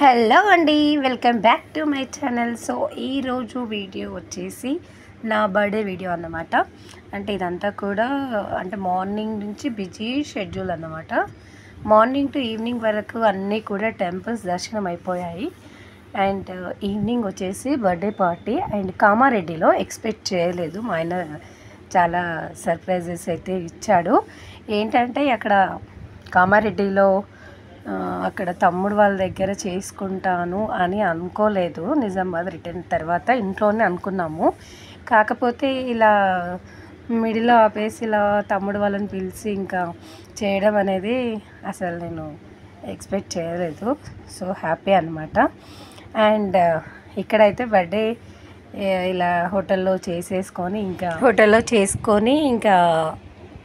Hello అండి, welcome back to my channel. So ఈరోజు video వచ్చేసి నా బర్త్డే వీడియో అన్నమాట. అంటే ఇదంతా కూడా అంటే మార్నింగ్ నుంచి బిజీ షెడ్యూల్ అన్నమాట. మార్నింగ్ టు ఈవినింగ్ వరకు అన్నీ కూడా టెంపుల్స్ దర్శనం అయిపోయాయి. అండ్ ఈవినింగ్ వచ్చేసి బర్త్డే పార్టీ అండ్ కామారెడ్డిలో ఎక్స్పెక్ట్ చేయలేదు. మా ఆయన చాలా సర్ప్రైజెస్ అయితే ఇచ్చాడు. ఏంటంటే అక్కడ కామారెడ్డిలో అక్కడ తమ్ముడు వాళ్ళ దగ్గర చేసుకుంటాను అని అనుకోలేదు. నిజామాబాద్ రిటర్న్ తర్వాత ఇంట్లోనే అనుకున్నాము. కాకపోతే ఇలా మిడిల్లో ఆపేసి ఇలా తమ్ముడు వాళ్ళని పిలిచి ఇంకా చేయడం అనేది అసలు నేను ఎక్స్పెక్ట్ చేయలేదు. సో హ్యాపీ అనమాట. అండ్ ఇక్కడైతే బర్త్డే ఇలా హోటల్లో చేసుకొని ఇంకా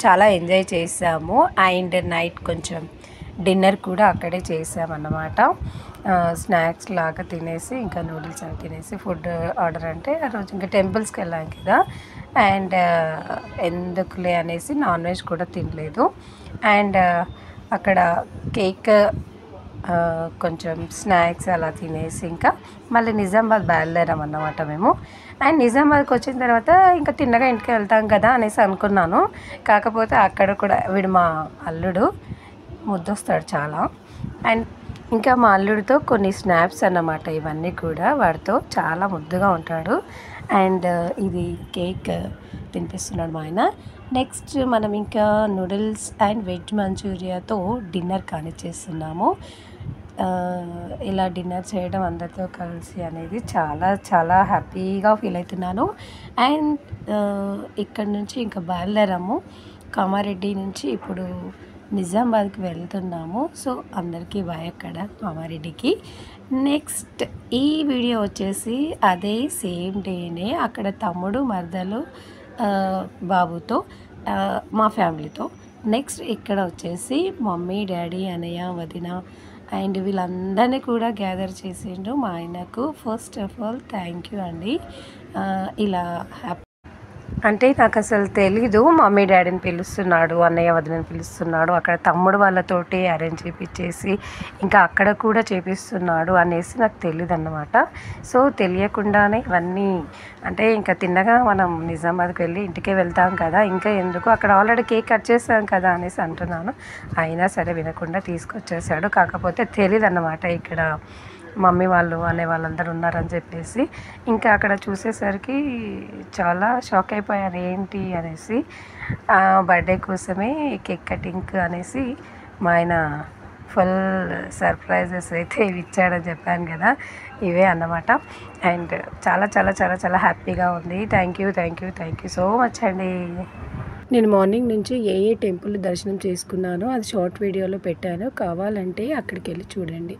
చాలా ఎంజాయ్ చేసాము. అండ్ నైట్ కొంచెం డిన్నర్ కూడా అక్కడే చేసామన్నమాట. స్నాక్స్ లాగా తినేసి ఇంకా నూడిల్స్ అవి తినేసి ఫుడ్ ఆర్డర్ అంటే ఆ రోజు ఇంకా టెంపుల్స్కి వెళ్ళాం కదా. అండ్ ఎందుకులే అనేసి నాన్ వెజ్ కూడా తినలేదు. అండ్ అక్కడ కేక్ కొంచెం స్నాక్స్ అలా తినేసి ఇంకా మళ్ళీ నిజామాబాద్ బయలుదేరాం అన్నమాట మేము. అండ్ నిజామాబాద్కి వచ్చిన తర్వాత ఇంకా తిన్నగా ఇంటికి వెళ్తాం కదా అనేసి అనుకున్నాను. కాకపోతే అక్కడ కూడా వీడు మా అల్లుడు ముద్దొస్తాడు చాలా. అండ్ ఇంకా మా అల్లుడితో కొన్ని స్నాప్స్ అన్నమాట. ఇవన్నీ కూడా వాడితో చాలా ముద్దుగా ఉంటాడు. అండ్ ఇది కేక్ తినిపిస్తున్నాడు మా ఆయన. నెక్స్ట్ మనం ఇంకా నూడిల్స్ అండ్ వెజ్ మంచూరియాతో డిన్నర్ కానిచ్చేస్తున్నాము. ఇలా డిన్నర్ చేయడం అందరితో కలిసి అనేది చాలా చాలా హ్యాపీగా ఫీల్ అవుతున్నాను. అండ్ ఇక్కడ నుంచి ఇంకా బయలుదేరాము. కామారెడ్డి నుంచి ఇప్పుడు నిజామాబాద్కి వెళ్తున్నాము. సో అందరికీ బాయ్ అక్కడ కామారెడ్డికి. నెక్స్ట్ ఈ వీడియో వచ్చేసి అదే సేమ్ డేనే అక్కడ తమ్ముడు మరదలు బాబుతో మా ఫ్యామిలీతో. నెక్స్ట్ ఇక్కడ వచ్చేసి మమ్మీ డాడీ అన్నయ్య వదిన అండ్ వీళ్ళందరినీ కూడా గ్యాదర్ చేసిండు మా ఆయనకు. First of all thank you అండి. ఇలా హ్యాపీ అంటే నాకు అసలు తెలీదు మమ్మీ డాడీని పిలుస్తున్నాడు, అన్నయ్య వదినని పిలుస్తున్నాడు, అక్కడ తమ్ముడు వాళ్ళతోటి అరేంజ్ చేయించేసి ఇంకా అక్కడ కూడా చేపిస్తున్నాడు అనేసి నాకు తెలియదు అన్నమాట. సో తెలియకుండానే ఇవన్నీ అంటే ఇంకా తిన్నగా మనం నిజామాబాద్కి వెళ్ళి ఇంటికే వెళ్తాం కదా, ఇంకా ఎందుకు అక్కడ ఆల్రెడీ కేక్ కట్ చేసాం కదా అనేసి అంటున్నాను. అయినా సరే వినకుండా తీసుకొచ్చేసాడు. కాకపోతే తెలియదు అన్నమాట ఇక్కడ మమ్మీ వాళ్ళు అనే వాళ్ళందరూ ఉన్నారని చెప్పేసి. ఇంకా అక్కడ చూసేసరికి చాలా షాక్ అయిపోయాను ఏంటి అనేసి. బర్త్డే కోసమే కేక్ కటింగ్ అనేసి మా ఆయన ఫుల్ సర్ప్రైజెస్ అయితే ఇవి ఇచ్చాడని చెప్పాను కదా, ఇవే అన్నమాట. అండ్ చాలా చాలా చాలా చాలా హ్యాపీగా ఉంది. థ్యాంక్ యూ సో మచ్ అండి. నేను మార్నింగ్ నుంచి ఏ టెంపుల్ దర్శనం చేసుకున్నానో అది షార్ట్ వీడియోలో పెట్టాను, కావాలంటే అక్కడికి వెళ్ళి చూడండి.